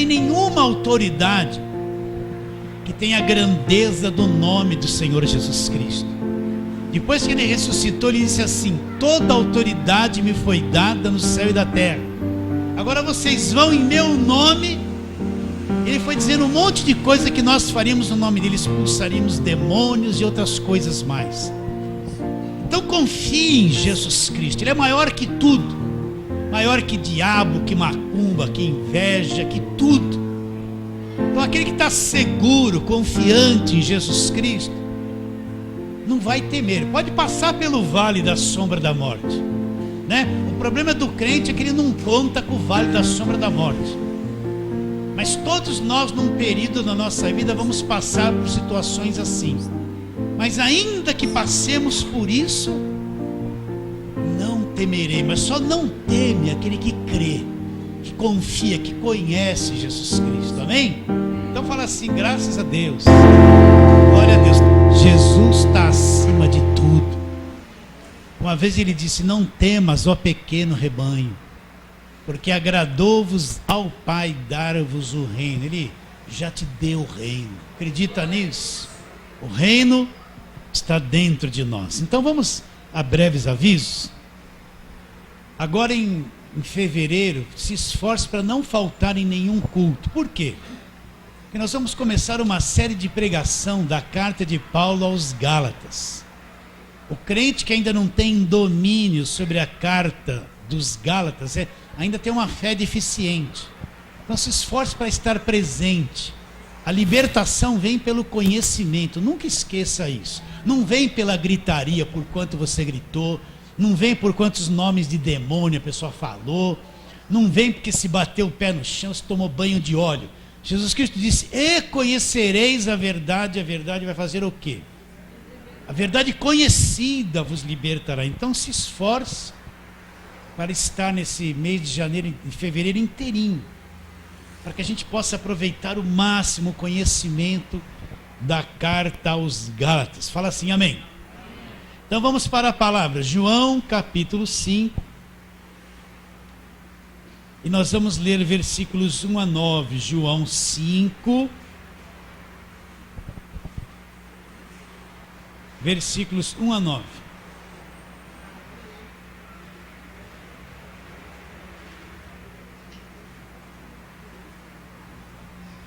tem nenhuma autoridade que tenha a grandeza do nome do Senhor Jesus Cristo. Depois que ele ressuscitou, ele disse assim: toda autoridade me foi dada no céu e da terra. Agora vocês vão em meu nome. Ele foi dizendo um monte de coisa que nós faríamos no nome dele, expulsaríamos demônios e outras coisas mais. Então confie em Jesus Cristo. Ele é maior que tudo, maior que diabo, que macumba, que inveja, que tudo. Então aquele que está seguro, confiante em Jesus Cristo, não vai temer. Pode passar pelo vale da sombra da morte, né? O problema do crente é que ele não conta com o vale da sombra da morte. Mas todos nós, num período da nossa vida, vamos passar por situações assim. Mas ainda que passemos por isso, não temerei. Mas só não teme aquele que crê, que confia, que conhece Jesus Cristo. Amém? Então fala assim: graças a Deus, glória a Deus, Jesus está acima de tudo. Uma vez ele disse: não temas, ó pequeno rebanho, porque agradou-vos ao Pai dar-vos o reino. Ele já te deu o reino. Acredita nisso? O reino está dentro de nós. Então vamos a breves avisos. Agora em fevereiro, se esforce para não faltar em nenhum culto. Por quê? Porque nós vamos começar uma série de pregação da carta de Paulo aos Gálatas. O crente que ainda não tem domínio sobre a carta dos Gálatas ainda tem uma fé deficiente. Então se esforce para estar presente. A libertação vem pelo conhecimento, nunca esqueça isso. Não vem pela gritaria, por quanto você gritou. Não vem por quantos nomes de demônio a pessoa falou. Não vem porque se bateu o pé no chão, se tomou banho de óleo. Jesus Cristo disse: e conhecereis a verdade vai fazer o quê? A verdade conhecida vos libertará. Então se esforce para estar nesse mês de janeiro e fevereiro inteirinho, para que a gente possa aproveitar o máximo o conhecimento da carta aos Gálatas. Fala assim, amém. Então vamos para a palavra, João capítulo 5, e nós vamos ler versículos 1 a 9, João 5, versículos 1 a 9.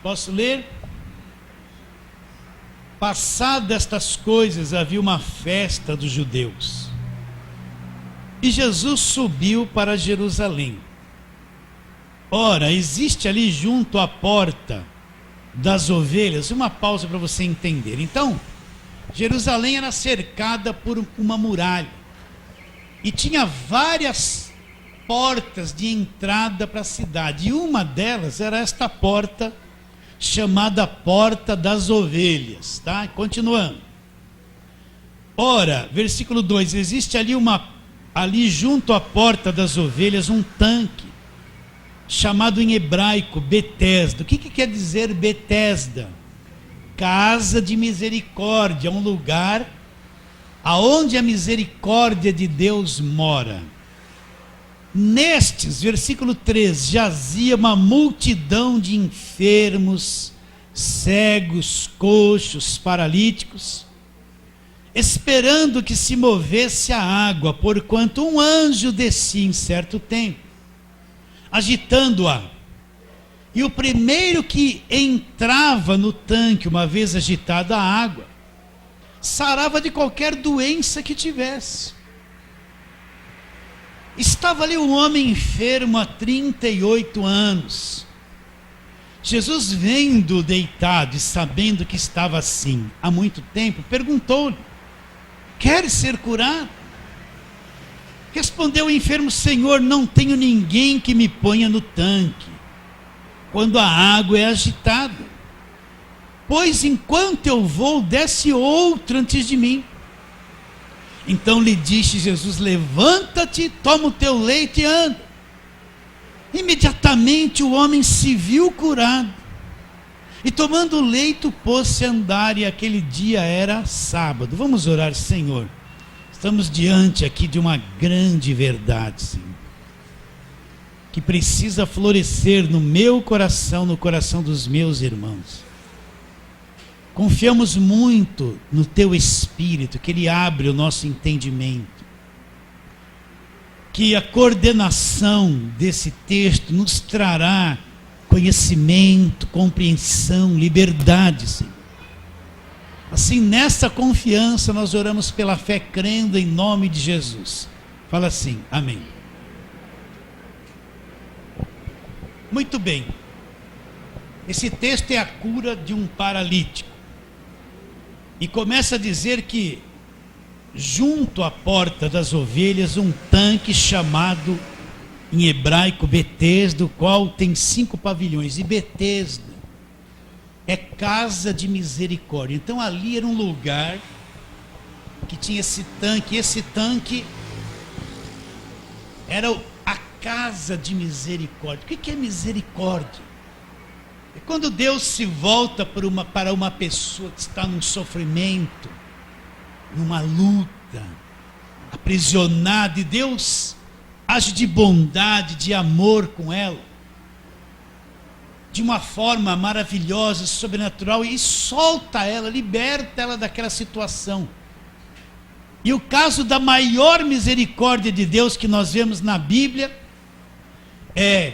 Posso ler? Passadas estas coisas, havia uma festa dos judeus. E Jesus subiu para Jerusalém. Ora, existe ali junto à porta das ovelhas, uma pausa para você entender. Então, Jerusalém era cercada por uma muralha. E tinha várias portas de entrada para a cidade. E uma delas era esta porta, chamada Porta das Ovelhas, tá? Continuando. Ora, versículo 2, existe ali junto à Porta das Ovelhas um tanque, chamado em hebraico Betesda. O que quer dizer Betesda? Casa de misericórdia, um lugar aonde a misericórdia de Deus mora. Nestes, versículo 3, jazia uma multidão de enfermos, cegos, coxos, paralíticos, esperando que se movesse a água, porquanto um anjo descia em certo tempo, agitando-a. E o primeiro que entrava no tanque, uma vez agitada a água, sarava de qualquer doença que tivesse. Estava ali um homem enfermo há 38 anos. Jesus, vendo-o deitado e sabendo que estava assim há muito tempo, perguntou-lhe: queres ser curado? Respondeu o enfermo: Senhor, não tenho ninguém que me ponha no tanque quando a água é agitada, pois enquanto eu vou, desce outro antes de mim. Então lhe disse Jesus: levanta-te, toma o teu leito e anda. Imediatamente o homem se viu curado, e tomando o leito pôs-se a andar, e aquele dia era sábado. Vamos orar. Senhor, estamos diante aqui de uma grande verdade, Senhor. que precisa florescer no meu coração, no coração dos meus irmãos. Confiamos muito no Teu Espírito, que Ele abre o nosso entendimento. Que a coordenação desse texto nos trará conhecimento, compreensão, liberdade, Senhor. Assim, nessa confiança, nós oramos pela fé, crendo em nome de Jesus. Fala assim, amém. Muito bem. Esse texto é a cura de um paralítico. E começa a dizer que, junto à porta das ovelhas, um tanque chamado, em hebraico, Betesda, o qual tem 5 pavilhões. E Betesda é casa de misericórdia. Então ali era um lugar que tinha esse tanque. Esse tanque era a casa de misericórdia. O que é misericórdia? É quando Deus se volta para uma pessoa que está num sofrimento, numa luta, aprisionada, e Deus age de bondade, de amor com ela, de uma forma maravilhosa, sobrenatural, e solta ela, liberta ela daquela situação. E o caso da maior misericórdia de Deus que nós vemos na Bíblia é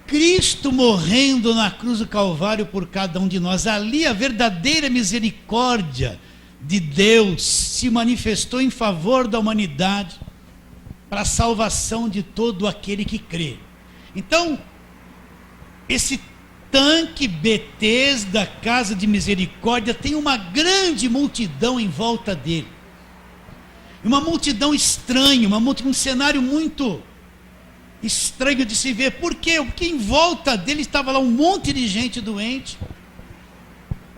Cristo morrendo na cruz do Calvário por cada um de nós. Ali a verdadeira misericórdia de Deus se manifestou em favor da humanidade, para a salvação de todo aquele que crê. Então, esse tanque Betesda, casa de misericórdia, tem uma grande multidão em volta dele. Uma multidão estranha, um cenário muito estranho de se ver. Por quê? Porque em volta dele estava lá um monte de gente doente,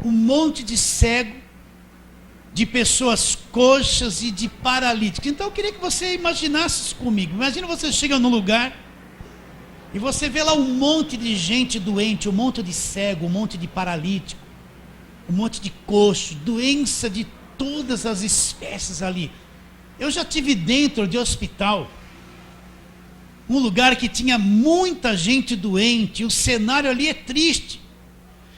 um monte de cego, de pessoas coxas e de paralíticos. Então eu queria que você imaginasse isso comigo. Imagina você chega num lugar e você vê lá um monte de gente doente, um monte de cego, um monte de paralítico, um monte de coxo, doença de todas as espécies ali. Eu já estive dentro de hospital, um lugar que tinha muita gente doente, e o cenário ali é triste.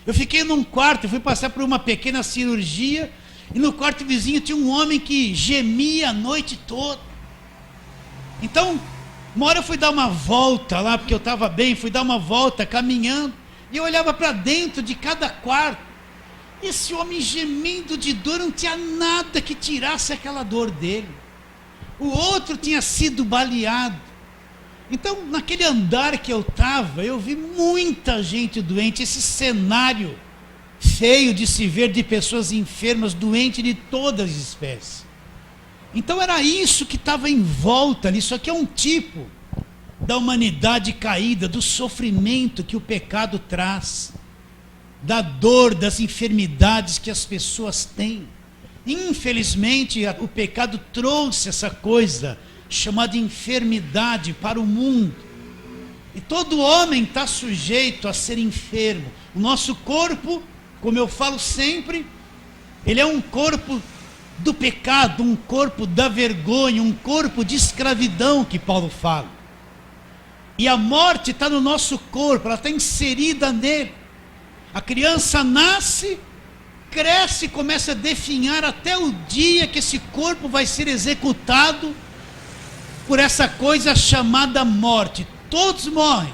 Eu fiquei num quarto, eu fui passar por uma pequena cirurgia, e no quarto vizinho tinha um homem que gemia a noite toda. Então, uma hora eu fui dar uma volta lá, porque eu estava bem, fui dar uma volta caminhando, e eu olhava para dentro de cada quarto. Esse homem gemendo de dor, não tinha nada que tirasse aquela dor dele. O outro tinha sido baleado. Então, naquele andar que eu estava, eu vi muita gente doente, esse cenário feio de se ver, de pessoas enfermas, doentes de todas as espécies. Então era isso que estava em volta ali. Isso aqui é um tipo da humanidade caída, do sofrimento que o pecado traz, da dor, das enfermidades que as pessoas têm. Infelizmente, o pecado trouxe essa coisa chamada enfermidade para o mundo. E todo homem está sujeito a ser enfermo. O nosso corpo, como eu falo sempre, ele é um corpo do pecado, um corpo da vergonha, um corpo de escravidão, que Paulo fala. E a morte está no nosso corpo, ela está inserida nele. A criança nasce, cresce, começa a definhar até o dia que esse corpo vai ser executado por essa coisa chamada morte. Todos morrem.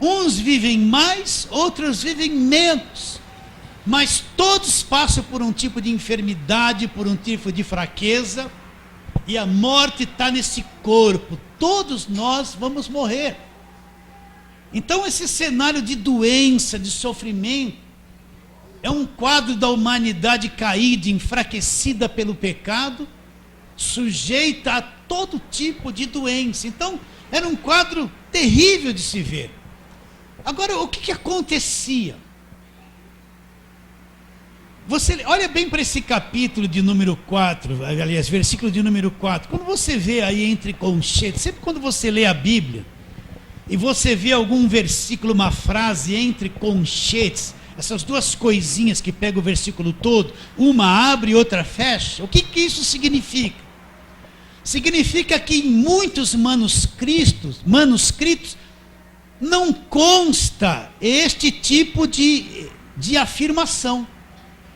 Uns vivem mais, outros vivem menos. Mas todos passam por um tipo de enfermidade, por um tipo de fraqueza, e a morte está nesse corpo. Todos nós vamos morrer. Então esse cenário de doença, de sofrimento, é um quadro da humanidade caída, enfraquecida pelo pecado, sujeita a todo tipo de doença. Então era um quadro terrível de se ver. Agora, o que acontecia? Você olha bem para esse capítulo de número 4, aliás, versículo de número 4. Quando você vê aí entre colchetes, sempre quando você lê a Bíblia, e você vê algum versículo, uma frase entre colchetes, essas duas coisinhas que pegam o versículo todo, uma abre e outra fecha, o que isso significa? Significa que em muitos manuscritos não consta este tipo de afirmação.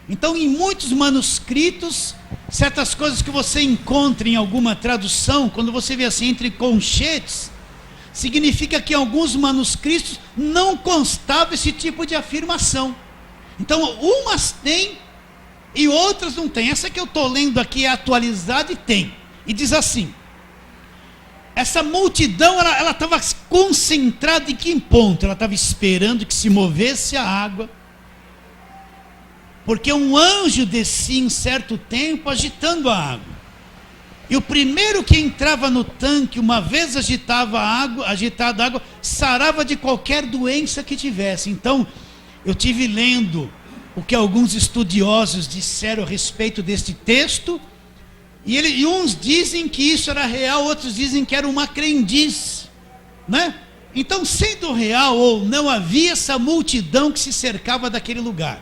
Então, em muitos manuscritos, certas coisas que você encontra em alguma tradução, quando você vê assim entre colchetes, significa que em alguns manuscritos não constava esse tipo de afirmação. Então, umas têm e outras não têm. Essa que eu estou lendo aqui é atualizada e tem. E diz assim: essa multidão, ela estava concentrada em que ponto? Ela estava esperando que se movesse a água, porque um anjo descia em certo tempo agitando a água. E o primeiro que entrava no tanque, uma vez agitada a água, sarava de qualquer doença que tivesse. Então, eu tive lendo o que alguns estudiosos disseram a respeito deste texto, e uns dizem que isso era real, outros dizem que era uma crendice, né? Então, sendo real ou não, havia essa multidão que se cercava daquele lugar.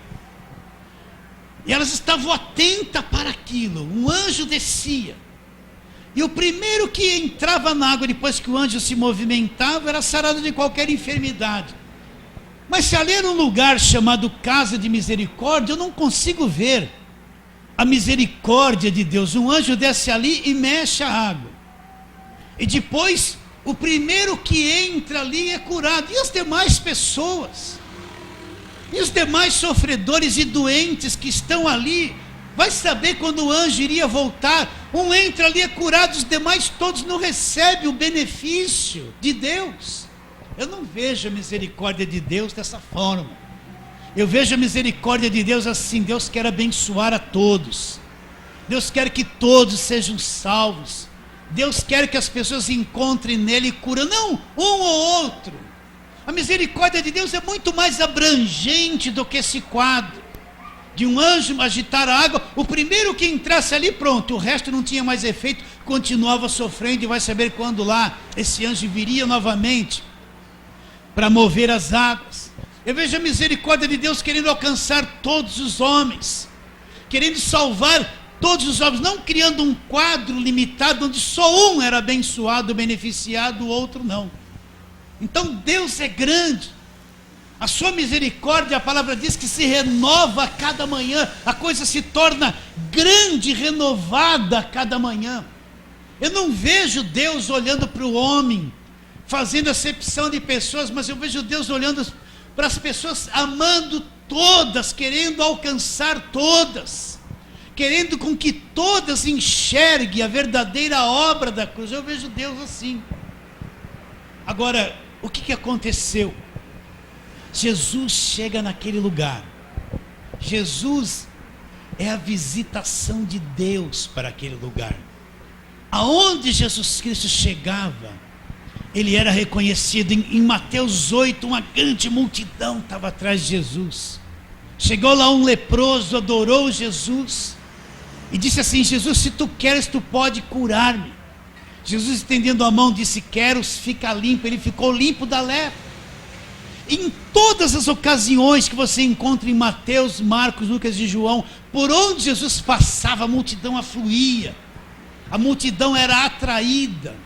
E elas estavam atentas para aquilo. Um anjo descia. E o primeiro que entrava na água, depois que o anjo se movimentava, era sarado de qualquer enfermidade. Mas se ali era um lugar chamado Casa de Misericórdia, eu não consigo ver a misericórdia de Deus. Um anjo desce ali e mexe a água. E depois, o primeiro que entra ali é curado. E as demais pessoas? E os demais sofredores e doentes que estão ali? Vai saber quando o anjo iria voltar. Um entra ali, é curado, os demais todos não recebem o benefício de Deus. Eu não vejo a misericórdia de Deus dessa forma. Eu vejo a misericórdia de Deus assim: Deus quer abençoar a todos. Deus quer que todos sejam salvos. Deus quer que as pessoas encontrem nele cura, não um ou outro. A misericórdia de Deus é muito mais abrangente do que esse quadro de um anjo agitar a água. O primeiro que entrasse ali, pronto, o resto não tinha mais efeito, continuava sofrendo, e vai saber quando lá esse anjo viria novamente para mover as águas. Eu vejo a misericórdia de Deus querendo alcançar todos os homens, querendo salvar todos os homens, não criando um quadro limitado onde só um era abençoado, beneficiado, o outro não. Então Deus é grande, a sua misericórdia, a palavra diz que se renova a cada manhã, a coisa se torna grande, renovada a cada manhã. Eu não vejo Deus olhando para o homem, fazendo acepção de pessoas, mas eu vejo Deus olhando para as pessoas, amando todas, querendo alcançar todas, querendo com que todas enxerguem a verdadeira obra da cruz. Eu vejo Deus assim. Agora, o que aconteceu? Jesus chega naquele lugar. Jesus é a visitação de Deus para aquele lugar. Aonde Jesus Cristo chegava, ele era reconhecido. Em Mateus 8, uma grande multidão estava atrás de Jesus. Chegou lá um leproso, adorou Jesus e disse assim: Jesus, se tu queres, tu pode curar-me. Jesus, estendendo a mão, disse: quero, fica limpo. Ele ficou limpo da lepra. Em todas as ocasiões que você encontra em Mateus, Marcos, Lucas e João, por onde Jesus passava, a multidão afluía, a multidão era atraída,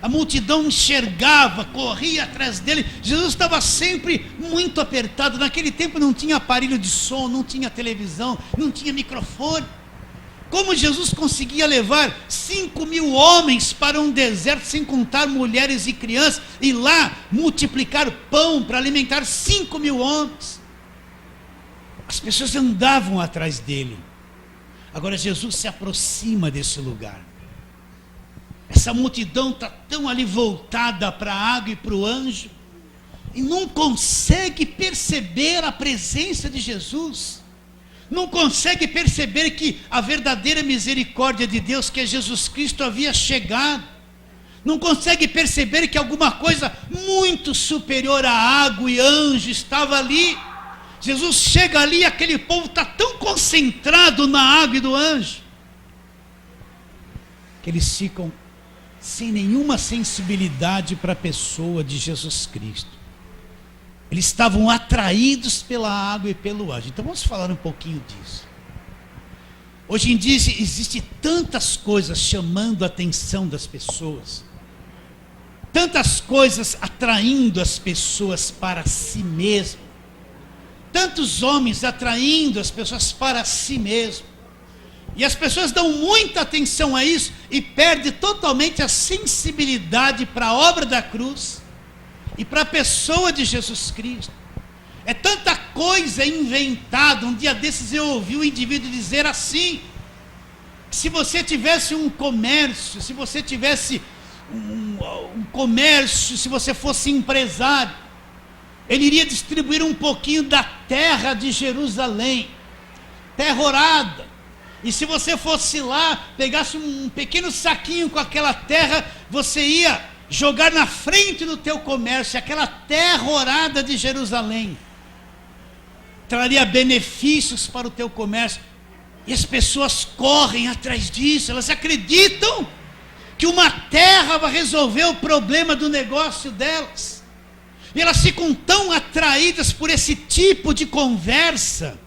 a multidão enxergava, corria atrás dele. Jesus estava sempre muito apertado. Naquele tempo não tinha aparelho de som, não tinha televisão, não tinha microfone. Como Jesus conseguia levar 5.000 homens para um deserto, sem contar mulheres e crianças, e lá multiplicar pão para alimentar 5.000 homens? As pessoas andavam atrás dele. Agora Jesus se aproxima desse lugar. Essa multidão está tão ali voltada para a água e para o anjo, e não consegue perceber a presença de Jesus. Não consegue perceber que a verdadeira misericórdia de Deus, que é Jesus Cristo, havia chegado. Não consegue perceber que alguma coisa muito superior à água e anjo estava ali. Jesus chega ali e aquele povo está tão concentrado na água e do anjo, que eles ficam sem nenhuma sensibilidade para a pessoa de Jesus Cristo. Eles estavam atraídos pela água e pelo anjo. Então vamos falar um pouquinho disso. Hoje em dia existem tantas coisas chamando a atenção das pessoas. tantas coisas atraindo as pessoas para si mesmo, tantos homens atraindo as pessoas para si mesmo, e as pessoas dão muita atenção a isso e perdem totalmente a sensibilidade para a obra da cruz e para a pessoa de Jesus Cristo. É tanta coisa inventada. Um dia desses eu ouvi um indivíduo dizer assim: se você tivesse um comércio, se você tivesse um comércio, se você fosse empresário, ele iria distribuir um pouquinho da terra de Jerusalém, terra orada. E se você fosse lá, pegasse um pequeno saquinho com aquela terra, você ia jogar na frente do teu comércio, aquela terra orada de Jerusalém. Traria benefícios para o teu comércio. E as pessoas correm atrás disso, elas acreditam que uma terra vai resolver o problema do negócio delas. E elas ficam tão atraídas por esse tipo de conversa,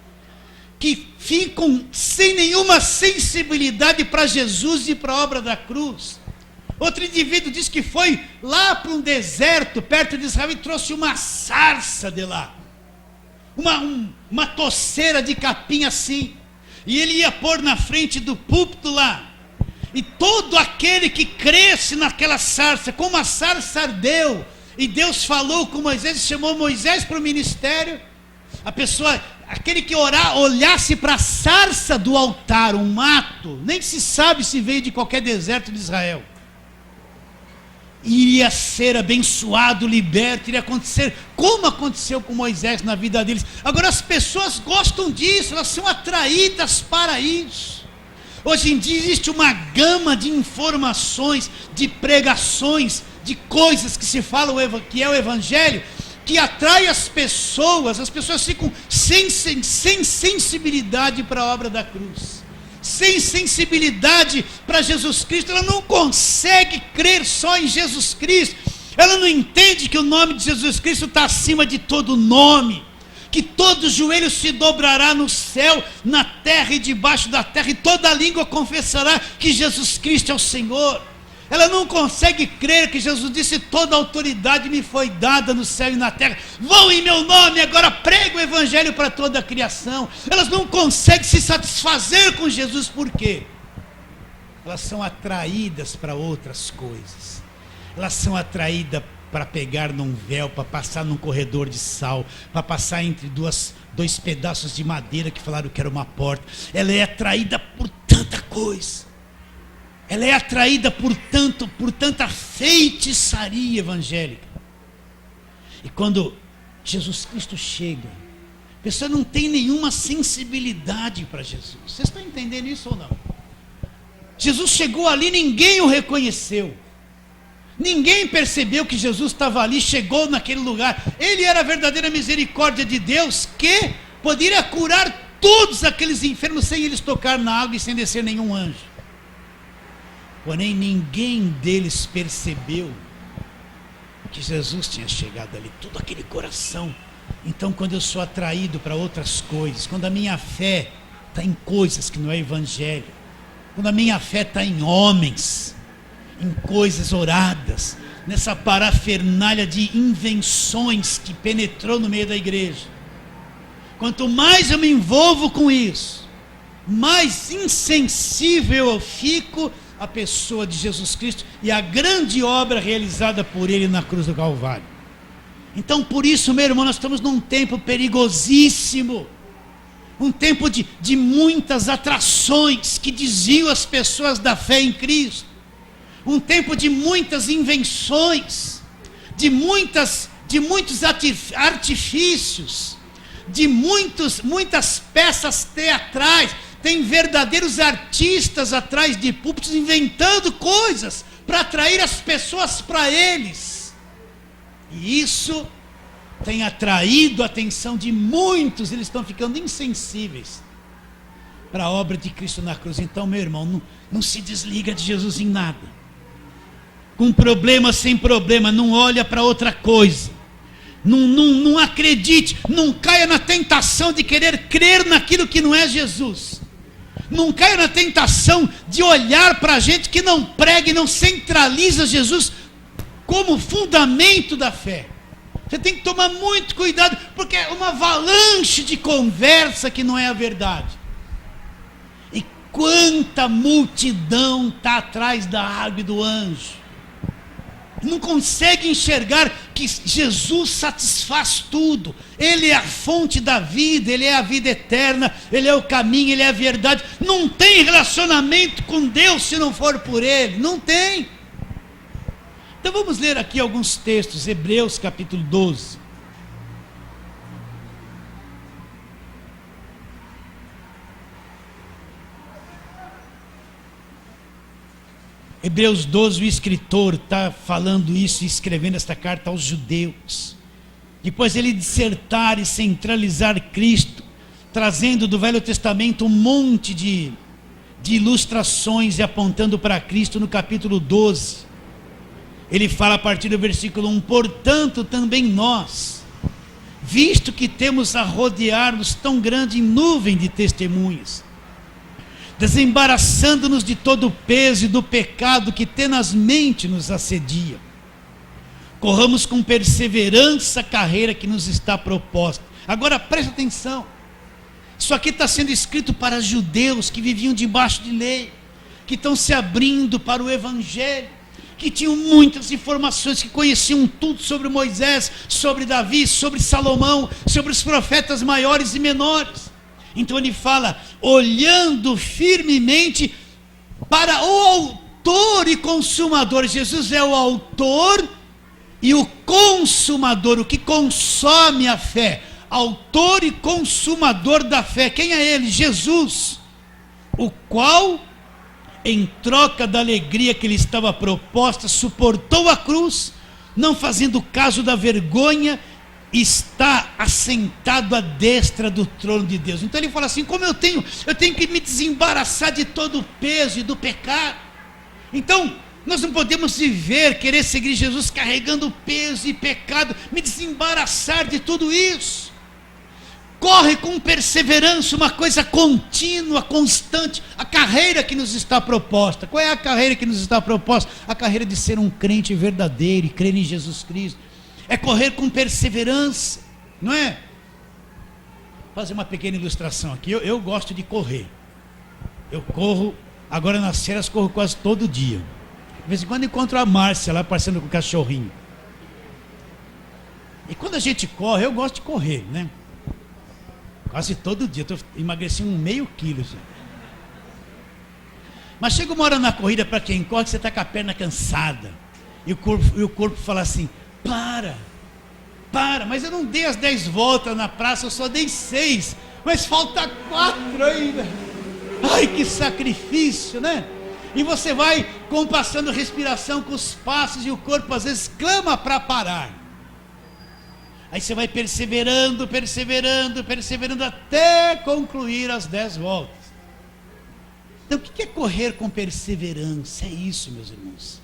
que ficam sem nenhuma sensibilidade para Jesus e para a obra da cruz. Outro indivíduo disse que foi lá para um deserto, perto de Israel, e trouxe uma sarça de lá. Uma toceira de capim assim. E ele ia pôr na frente do púlpito lá. E todo aquele que cresce naquela sarça, como a sarça ardeu, e Deus falou com Moisés, chamou Moisés para o ministério, a pessoa, aquele que olhasse para a sarça do altar, um mato, nem se sabe se veio de qualquer deserto de Israel, iria ser abençoado, liberto, iria acontecer como aconteceu com Moisés na vida deles. Agora as pessoas gostam disso, elas são atraídas para isso. Hoje em dia existe uma gama de informações, de pregações, de coisas que se falam que é o Evangelho, que atrai as pessoas ficam sem sensibilidade para a obra da cruz, sem sensibilidade para Jesus Cristo. Ela não consegue crer só em Jesus Cristo, ela não entende que o nome de Jesus Cristo está acima de todo nome, que todo joelho se dobrará no céu, na terra e debaixo da terra, e toda língua confessará que Jesus Cristo é o Senhor. Ela não consegue crer que Jesus disse: toda autoridade me foi dada no céu e na terra, vão em meu nome, agora prega o Evangelho para toda a criação. Elas não conseguem se satisfazer com Jesus. Por quê? Elas são atraídas para outras coisas. Elas são atraídas para pegar num véu, para passar num corredor de sal, para passar entre dois pedaços de madeira que falaram que era uma porta. Ela é atraída por tanta coisa. Ela é atraída por tanta feitiçaria evangélica. E quando Jesus Cristo chega, a pessoa não tem nenhuma sensibilidade para Jesus. Vocês estão entendendo isso ou não? Jesus chegou ali, ninguém o reconheceu. Ninguém percebeu que Jesus estava ali, chegou naquele lugar. Ele era a verdadeira misericórdia de Deus, que poderia curar todos aqueles enfermos sem eles tocar na água e sem descer nenhum anjo. Porém, ninguém deles percebeu que Jesus tinha chegado ali, todo aquele coração. Então, quando eu sou atraído para outras coisas, quando a minha fé está em coisas que não é evangelho, quando a minha fé está em homens, em coisas oradas, nessa parafernália de invenções que penetrou no meio da igreja, quanto mais eu me envolvo com isso, mais insensível eu fico a pessoa de Jesus Cristo e a grande obra realizada por Ele na cruz do Calvário. Então, por isso, meu irmão, nós estamos num tempo perigosíssimo, um tempo de muitas atrações que desviam as pessoas da fé em Cristo, um tempo de muitas invenções, de muitos artifícios, de muitas peças teatrais. Tem verdadeiros artistas atrás de púlpitos inventando coisas para atrair as pessoas para eles. E isso tem atraído a atenção de muitos. Eles estão ficando insensíveis para a obra de Cristo na cruz. Então, meu irmão, não se desliga de Jesus em nada. Com problema, sem problema, não olha para outra coisa. Não acredite, não caia na tentação de querer crer naquilo que não é Jesus. Não caia na tentação de olhar para a gente que não prega e não centraliza Jesus como fundamento da fé. Você tem que tomar muito cuidado, porque é uma avalanche de conversa que não é a verdade. E quanta multidão está atrás da água e do anjo. Não consegue enxergar que Jesus satisfaz tudo. Ele é a fonte da vida, Ele é a vida eterna, Ele é o caminho, Ele é a verdade. Não tem relacionamento com Deus se não for por Ele, não tem. Então vamos ler aqui alguns textos, Hebreus capítulo 12. Hebreus 12, o escritor está falando isso e escrevendo esta carta aos judeus. Depois ele dissertar e centralizar Cristo, trazendo do Velho Testamento um monte de ilustrações e apontando para Cristo no capítulo 12. Ele fala a partir do versículo 1, portanto também nós, visto que temos a rodear-nos tão grande nuvem de testemunhas, desembaraçando-nos de todo o peso e do pecado que tenazmente nos assedia, corramos com perseverança a carreira que nos está proposta. Agora preste atenção, isso aqui está sendo escrito para judeus que viviam debaixo de lei, que estão se abrindo para o evangelho, que tinham muitas informações, que conheciam tudo sobre Moisés, sobre Davi, sobre Salomão, sobre os profetas maiores e menores. Então ele fala, olhando firmemente para o autor e consumador. Jesus é o autor e o consumador, o que consome a fé. Autor e consumador da fé. Quem é ele? Jesus, o qual, em troca da alegria que lhe estava proposta, suportou a cruz, não fazendo caso da vergonha, está assentado à destra do trono de Deus. Então ele fala assim, como eu tenho que me desembaraçar de todo o peso e do pecado. Então nós não podemos viver, querer seguir Jesus carregando peso e pecado, me desembaraçar de tudo isso. Corre com perseverança, uma coisa contínua, constante, a carreira que nos está proposta. Qual é a carreira que nos está proposta? A carreira de ser um crente verdadeiro e crer em Jesus Cristo. É correr com perseverança, não é? Vou fazer uma pequena ilustração aqui. Eu gosto de correr. Eu corro, agora nas férias corro quase todo dia. De vez em quando encontro a Márcia lá passeando com o cachorrinho. E quando a gente corre, eu gosto de correr, né? Quase todo dia, estou emagrecendo meio quilo já. Mas chega uma hora na corrida, para quem corre, você está com a perna cansada. E o corpo fala assim, para, mas eu não dei as 10 voltas na praça, eu só dei 6, mas falta 4 ainda. Ai, que sacrifício, né? E você vai compassando respiração com os passos e o corpo às vezes clama para parar. Aí você vai perseverando até concluir as 10 voltas. Então o que é correr com perseverança? É isso, meus irmãos.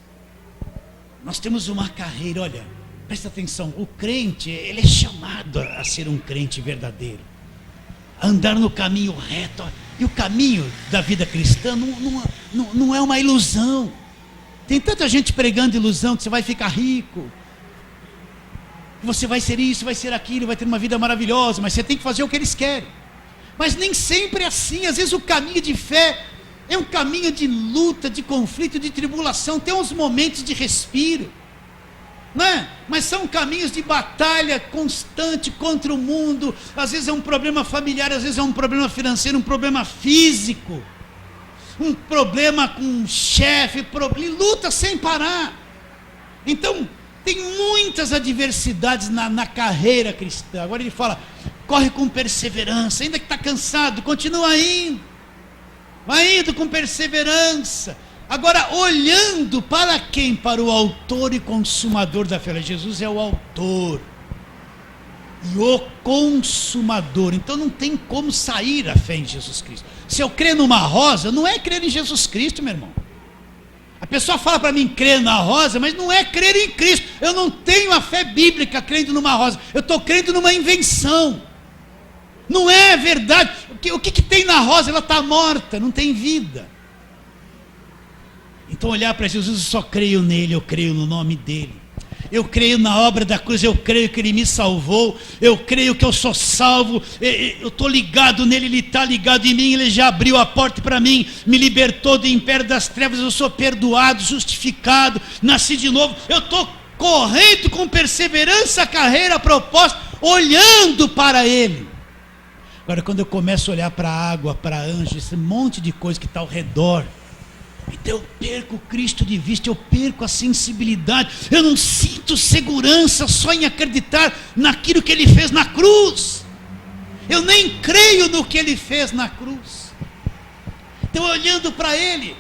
Nós temos uma carreira, olha, presta atenção, o crente, ele é chamado a ser um crente verdadeiro, a andar no caminho reto, e o caminho da vida cristã não é uma ilusão. Tem tanta gente pregando ilusão, que você vai ficar rico, que você vai ser isso, vai ser aquilo, vai ter uma vida maravilhosa, mas você tem que fazer o que eles querem. Mas nem sempre é assim. Às vezes o caminho de fé é um caminho de luta, de conflito, de tribulação, tem uns momentos de respiro, não é? Mas são caminhos de batalha constante contra o mundo. Às vezes é um problema familiar, às vezes é um problema financeiro, um problema físico, um problema com um chefe, luta sem parar. Então tem muitas adversidades na carreira cristã. Agora ele fala, corre com perseverança, ainda que está cansado, continua indo, vai indo com perseverança. Agora, olhando para quem? Para o autor e consumador da fé. Jesus é o autor e o consumador. Então não tem como sair a fé em Jesus Cristo. Se eu crer numa rosa, não é crer em Jesus Cristo, meu irmão. A pessoa fala para mim crer na rosa, mas não é crer em Cristo. Eu não tenho a fé bíblica crendo numa rosa, eu estou crendo numa invenção. Não é verdade. O que tem na rosa? Ela está morta, não tem vida. Então olhar para Jesus, eu só creio nele, eu creio no nome dele. Eu creio na obra da cruz, eu creio que Ele me salvou, eu creio que eu sou salvo, eu estou ligado nele, Ele está ligado em mim, Ele já abriu a porta para mim, me libertou do império das trevas, eu sou perdoado, justificado, nasci de novo, eu estou correndo com perseverança a carreira proposta, olhando para Ele. Agora, quando eu começo a olhar para a água, para anjos, esse monte de coisa que está ao redor, então eu perco Cristo de vista, eu perco a sensibilidade, eu não sinto segurança só em acreditar naquilo que Ele fez na cruz, eu nem creio no que Ele fez na cruz. Então, olhando para Ele,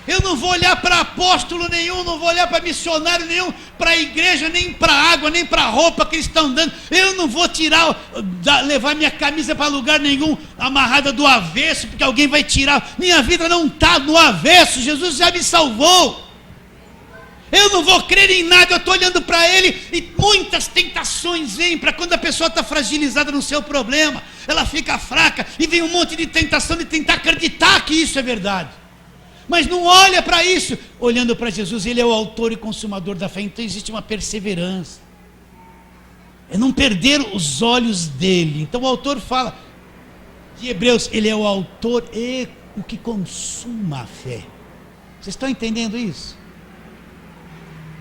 eu não vou olhar para apóstolo nenhum, não vou olhar para missionário nenhum, para a igreja, nem para a água, nem para a roupa que eles estão dando. Eu não vou levar minha camisa para lugar nenhum, amarrada do avesso, porque alguém vai tirar. Minha vida não está no avesso, Jesus já me salvou. Eu não vou crer em nada, eu estou olhando para Ele, e muitas tentações vêm para quando a pessoa está fragilizada no seu problema, ela fica fraca, e vem um monte de tentação de tentar acreditar que isso é verdade. Mas não olha para isso, olhando para Jesus, Ele é o autor e consumador da fé, então existe uma perseverança, é não perder os olhos dele. Então o autor fala de Hebreus, Ele é o autor e o que consuma a fé. Vocês estão entendendo isso?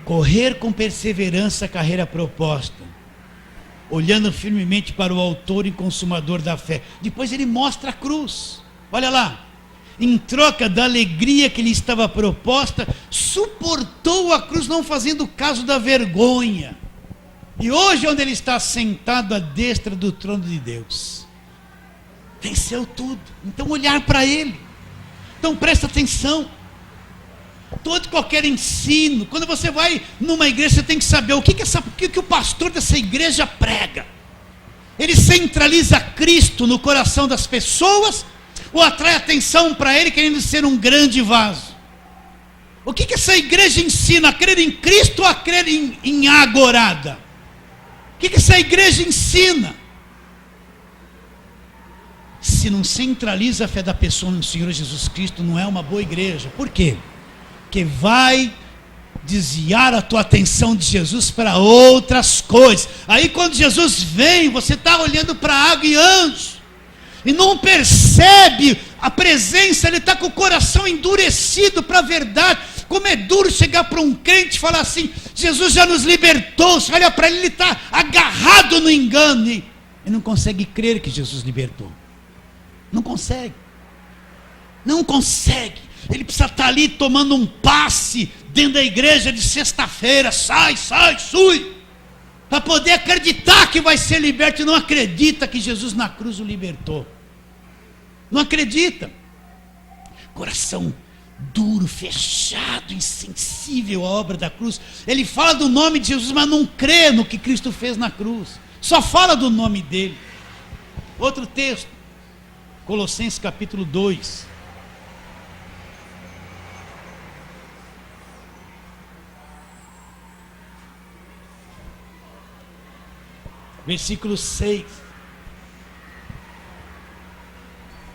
Correr com perseverança a carreira proposta, olhando firmemente para o autor e consumador da fé. Depois ele mostra a cruz, olha lá. Em troca da alegria que lhe estava proposta, suportou a cruz, não fazendo caso da vergonha. E hoje, onde ele está sentado à destra do trono de Deus, venceu tudo. Então, olhar para Ele. Então, presta atenção. Todo e qualquer ensino, quando você vai numa igreja, você tem que saber o que o pastor dessa igreja prega. Ele centraliza Cristo no coração das pessoas, ou atrai atenção para Ele, querendo ser um grande vaso? O que essa igreja ensina? A crer em Cristo ou a crer em agorada? O que essa igreja ensina? Se não centraliza a fé da pessoa no Senhor Jesus Cristo, não é uma boa igreja. Por quê? Porque vai desviar a tua atenção de Jesus para outras coisas. Aí quando Jesus vem, você está olhando para água e anjo, e não percebe a presença, ele está com o coração endurecido para a verdade. Como é duro chegar para um crente e falar assim: Jesus já nos libertou. Você olha para ele, ele está agarrado no engano, e não consegue crer que Jesus libertou. Não consegue. Não consegue. Ele precisa estar ali tomando um passe dentro da igreja de sexta-feira, sai, sui, para poder acreditar que vai ser liberto, e não acredita que Jesus na cruz o libertou. Não acredita. Coração duro, fechado, insensível à obra da cruz. Ele fala do nome de Jesus, mas não crê no que Cristo fez na cruz. Só fala do nome dele. Outro texto, Colossenses capítulo 2. Versículo 6.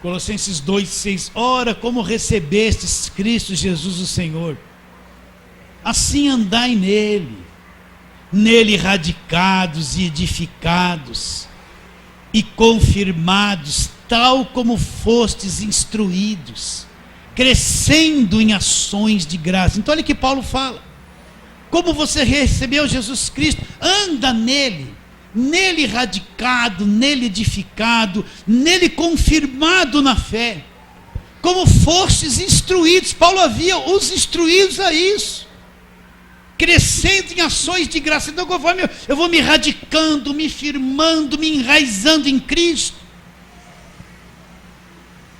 Colossenses 2, 6. Ora, como recebestes Cristo Jesus o Senhor, assim andai nele radicados e edificados e confirmados, tal como fostes instruídos, crescendo em ações de graça. Então olha o que Paulo fala. Como você recebeu Jesus Cristo, anda nele radicado, nele edificado, nele confirmado na fé, como fostes instruídos. Paulo havia os instruídos a isso, crescendo em ações de graça. Então conforme eu vou me radicando, me firmando, me enraizando em Cristo,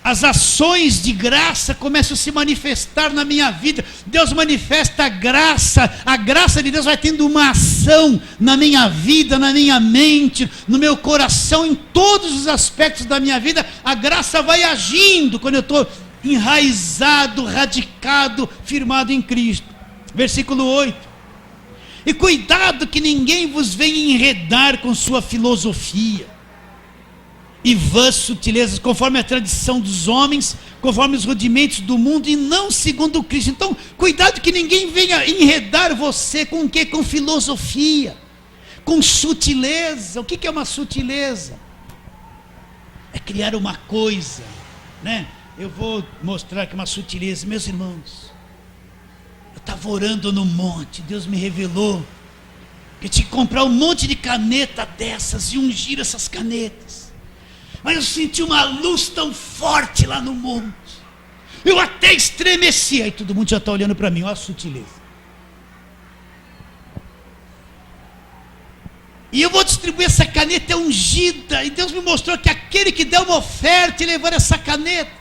as ações de graça começam a se manifestar na minha vida. Deus manifesta a graça de Deus vai tendo uma ação na minha vida, na minha mente, no meu coração, em todos os aspectos da minha vida. A graça vai agindo quando eu estou enraizado, radicado, firmado em Cristo. Versículo 8. E cuidado que ninguém vos venha enredar com sua filosofia. e vãs sutilezas, conforme a tradição dos homens, conforme os rudimentos do mundo, e não segundo Cristo. Então, cuidado que ninguém venha enredar você com o quê? Com filosofia, com sutileza. O que é uma sutileza? É criar uma coisa, né? Eu vou mostrar aqui uma sutileza, meus irmãos. Eu estava orando no monte, Deus me revelou que eu tinha que comprar um monte de caneta dessas e ungir essas canetas. Mas eu senti uma luz tão forte lá no monte, eu até estremeci. Aí todo mundo já está olhando para mim, olha a sutileza. E eu vou distribuir essa caneta ungida, e Deus me mostrou que aquele que der uma oferta e levar essa caneta,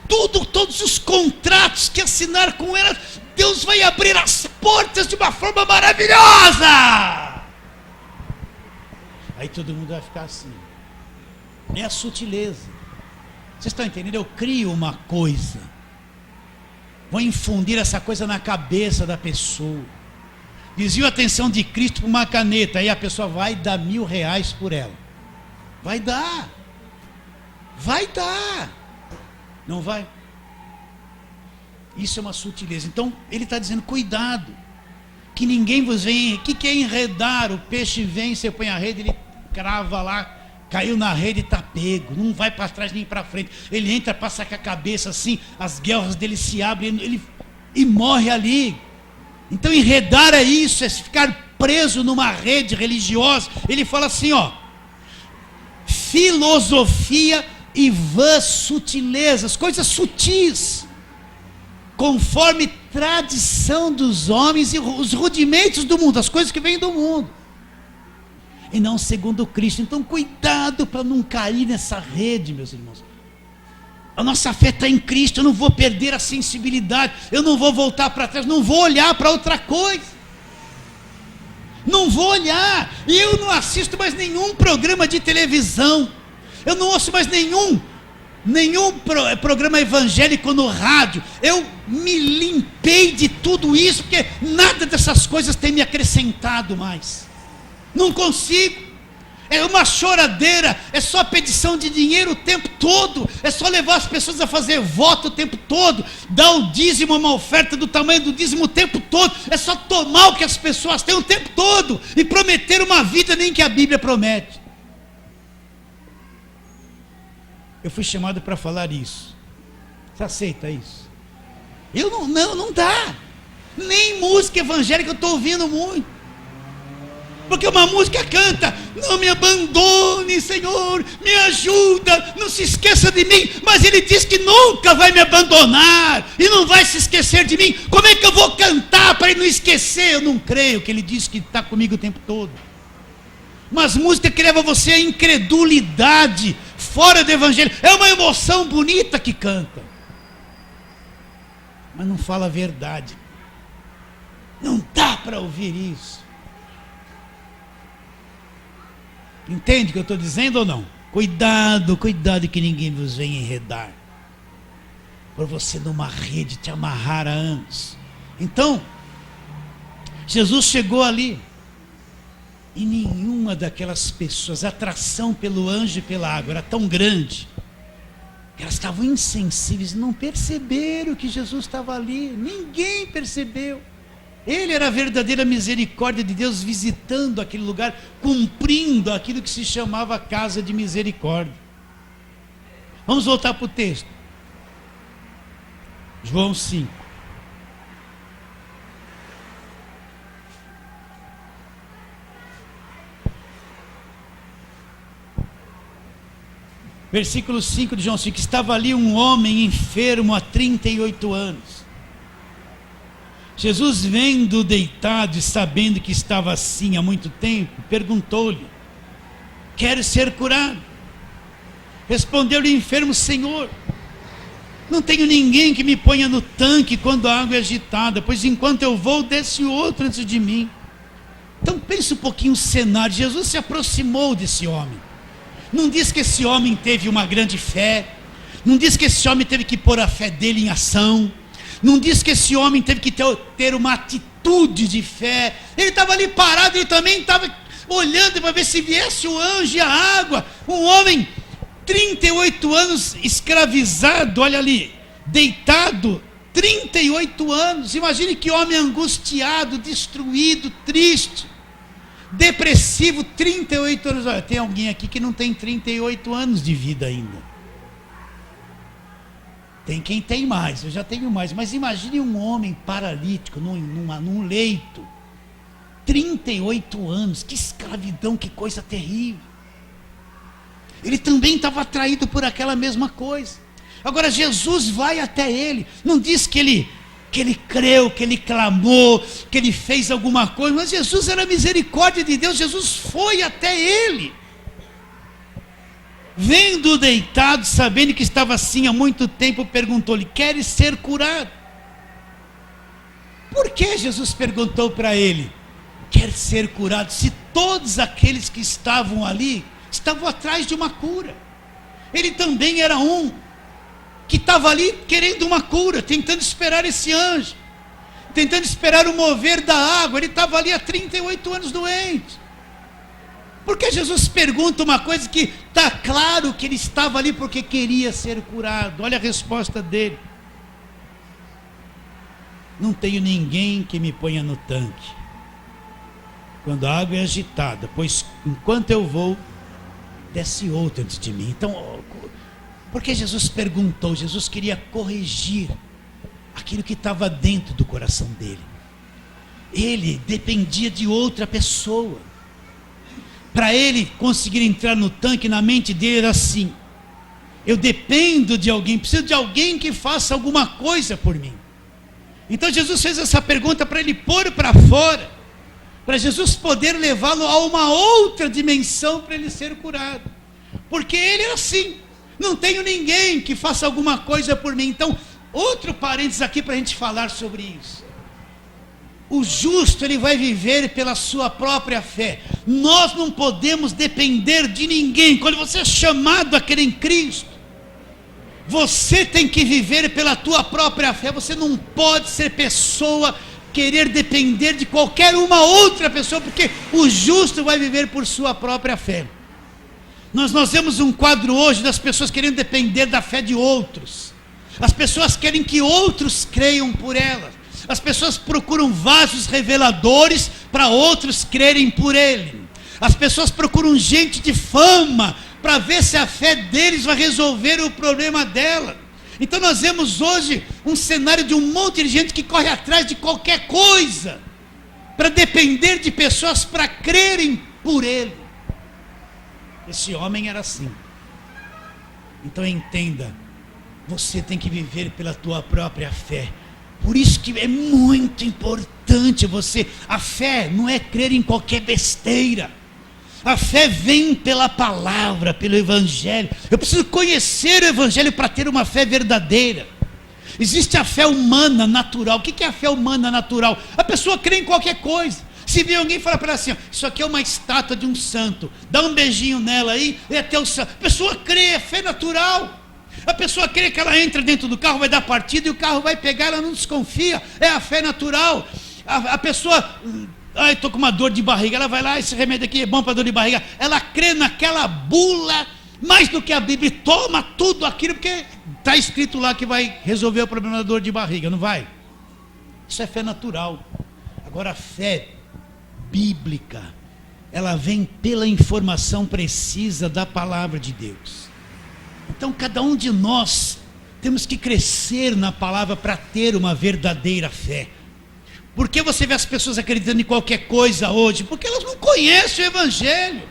todos os contratos que assinar com ela, Deus vai abrir as portas de uma forma maravilhosa. Aí todo mundo vai ficar assim. É a sutileza. Vocês estão entendendo? Eu crio uma coisa, vou infundir essa coisa na cabeça da pessoa, desvio a atenção de Cristo para uma caneta, aí a pessoa vai dar R$1.000 por ela. Vai dar. Não vai? Isso é uma sutileza. Então ele está dizendo, cuidado, que ninguém vos venha. O que é enredar? O peixe vem, você põe a rede, ele crava lá, caiu na rede e está pego, não vai para trás nem para frente. Ele entra, passa com a cabeça assim, as guelras dele se abrem, e morre ali. Então enredar é isso, é ficar preso numa rede religiosa. Ele fala assim, ó, filosofia e vãs sutilezas, coisas sutis, conforme tradição dos homens e os rudimentos do mundo, as coisas que vêm do mundo, e não segundo Cristo. Então cuidado para não cair nessa rede, meus irmãos. A nossa fé está em Cristo, eu não vou perder a sensibilidade, eu não vou voltar para trás, não vou olhar para outra coisa, não vou olhar. E eu não assisto mais nenhum programa de televisão, eu não ouço mais nenhum programa evangélico no rádio. Eu me limpei de tudo isso, porque nada dessas coisas tem me acrescentado mais. Não consigo. É uma choradeira, é só pedição de dinheiro o tempo todo, é só levar as pessoas a fazer voto o tempo todo, dar o dízimo, uma oferta do tamanho do dízimo o tempo todo, é só tomar o que as pessoas têm o tempo todo, e prometer uma vida nem que a Bíblia promete. Eu fui chamado para falar isso. Você aceita isso? Eu não dá. Nem música evangélica eu estou ouvindo muito. Porque uma música canta, não me abandone, Senhor, me ajuda, não se esqueça de mim. Mas ele diz que nunca vai me abandonar e não vai se esquecer de mim. Como é que eu vou cantar para ele não esquecer? Eu não creio que ele diz que está comigo o tempo todo. Mas música que leva você à incredulidade, fora do evangelho. É uma emoção bonita que canta, mas não fala a verdade. Não dá para ouvir isso. Entende o que eu estou dizendo ou não? Cuidado que ninguém vos venha enredar, por você numa rede te amarrar há anos. Então Jesus chegou ali, e nenhuma daquelas pessoas, a atração pelo anjo e pela água era tão grande, que elas estavam insensíveis, não perceberam que Jesus estava ali. Ninguém percebeu. Ele era a verdadeira misericórdia de Deus, visitando aquele lugar, cumprindo aquilo que se chamava casa de misericórdia. Vamos voltar para o texto. João 5. Versículo 5 de João 5. Estava ali um homem enfermo há 38 anos. Jesus, vendo deitado e sabendo que estava assim há muito tempo, perguntou-lhe: queres ser curado? Respondeu-lhe o enfermo: Senhor, não tenho ninguém que me ponha no tanque quando a água é agitada, pois enquanto eu vou, desce outro antes de mim. Então pense um pouquinho o cenário. Jesus se aproximou desse homem. Não diz que esse homem teve uma grande fé, não diz que esse homem teve que pôr a fé dele em ação, não diz que esse homem teve que ter uma atitude de fé. Ele estava ali parado, ele também estava olhando para ver se viesse o anjo e a água. Um homem, 38 anos escravizado, olha ali, deitado, 38 anos. Imagine que homem angustiado, destruído, triste, depressivo, 38 anos. Olha, tem alguém aqui que não tem 38 anos de vida ainda. Tem quem tem mais, eu já tenho mais. Mas imagine um homem paralítico num leito, 38 anos, que escravidão, que coisa terrível. Ele também estava atraído por aquela mesma coisa. Agora Jesus vai até ele, não diz que ele creu, que ele clamou, que ele fez alguma coisa, mas Jesus era a misericórdia de Deus. Jesus foi até ele, vendo-o deitado, sabendo que estava assim há muito tempo, perguntou-lhe: queres ser curado? Por que Jesus perguntou para ele: quer ser curado? Se todos aqueles que estavam ali estavam atrás de uma cura, ele também era um que estava ali querendo uma cura, tentando esperar esse anjo, tentando esperar o mover da água. Ele estava ali há 38 anos doente. Por que Jesus pergunta uma coisa que está claro que ele estava ali porque queria ser curado? Olha a resposta dele: não tenho ninguém que me ponha no tanque quando a água é agitada, pois enquanto eu vou, desce outro antes de mim. Então, porque Jesus perguntou? Jesus queria corrigir aquilo que estava dentro do coração dele. Ele dependia de outra pessoa. Para ele conseguir entrar no tanque, na mente dele era assim: eu dependo de alguém, preciso de alguém que faça alguma coisa por mim. Então Jesus fez essa pergunta para ele pôr para fora, para Jesus poder levá-lo a uma outra dimensão, para ele ser curado. Porque ele era assim: não tenho ninguém que faça alguma coisa por mim. Então, outro parênteses aqui para a gente falar sobre isso. O justo, ele vai viver pela sua própria fé. Nós não podemos depender de ninguém. Quando você é chamado a crer em Cristo, você tem que viver pela tua própria fé. Você não pode ser pessoa, querer depender de qualquer uma outra pessoa, porque o justo vai viver por sua própria fé. Nós vemos um quadro hoje das pessoas querendo depender da fé de outros. As pessoas querem que outros creiam por elas. As pessoas procuram vasos reveladores para outros crerem por ele. As pessoas procuram gente de fama para ver se a fé deles vai resolver o problema dela. Então nós vemos hoje um cenário de um monte de gente que corre atrás de qualquer coisa para depender de pessoas para crerem por ele. Esse homem era assim. Então entenda, você tem que viver pela tua própria fé. Por isso que é muito importante você... A fé não é crer em qualquer besteira. A fé vem pela palavra, pelo evangelho. Eu preciso conhecer o evangelho para ter uma fé verdadeira. Existe a fé humana natural. O que é a fé humana natural? A pessoa crê em qualquer coisa. Se vir alguém falar para ela assim: isso aqui é uma estátua de um santo, dá um beijinho nela aí, é até o santo. A pessoa crê, é fé natural. A pessoa crê que ela entra dentro do carro, vai dar partida e o carro vai pegar, ela não desconfia. É a fé natural. A pessoa... estou com uma dor de barriga, ela vai lá: esse remédio aqui é bom para dor de barriga. Ela crê naquela bula mais do que a Bíblia, toma tudo aquilo porque está escrito lá que vai resolver o problema da dor de barriga, não vai? Isso é fé natural. Agora a fé bíblica, ela vem pela informação precisa da palavra de Deus. Então cada um de nós temos que crescer na palavra para ter uma verdadeira fé. Por que você vê as pessoas acreditando em qualquer coisa hoje? Porque elas não conhecem o evangelho.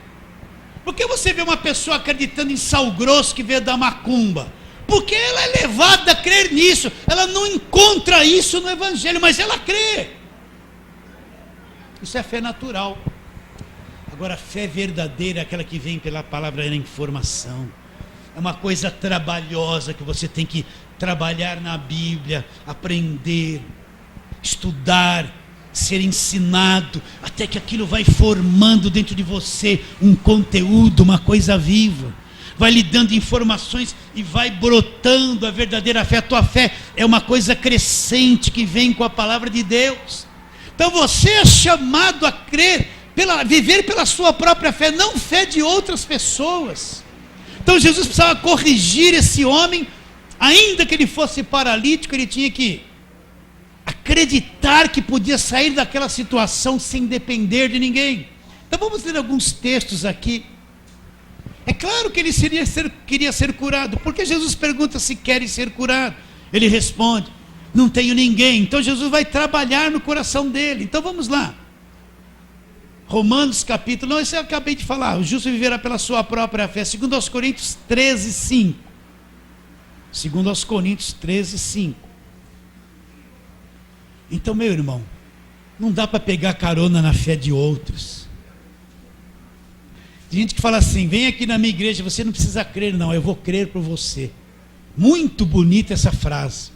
Por que você vê uma pessoa acreditando em sal grosso que veio da macumba? Porque ela é levada a crer nisso. Ela não encontra isso no evangelho, mas ela crê. Isso é fé natural. Agora a fé verdadeira é aquela que vem pela palavra e na informação. É uma coisa trabalhosa que você tem que trabalhar na Bíblia, aprender, estudar, ser ensinado, até que aquilo vai formando dentro de você um conteúdo, uma coisa viva, vai lhe dando informações e vai brotando a verdadeira fé. A tua fé é uma coisa crescente que vem com a palavra de Deus. Então você é chamado a crer viver pela sua própria fé, não fé de outras pessoas. Então Jesus precisava corrigir esse homem, ainda que ele fosse paralítico, ele tinha que acreditar que podia sair daquela situação sem depender de ninguém. Então vamos ler alguns textos aqui. É claro que ele queria ser curado. Porque Jesus pergunta se querem ser curado. Ele responde, não tenho ninguém. Então Jesus vai trabalhar no coração dele. Então vamos lá. Romanos capítulo, não, isso eu acabei de falar, o justo viverá pela sua própria fé, 2 aos Coríntios 13, 5. 2 aos Coríntios 13, 5. Então, meu irmão, não dá para pegar carona na fé de outros. Tem gente que fala assim, vem aqui na minha igreja, você não precisa crer não, eu vou crer por você. Muito bonita essa frase,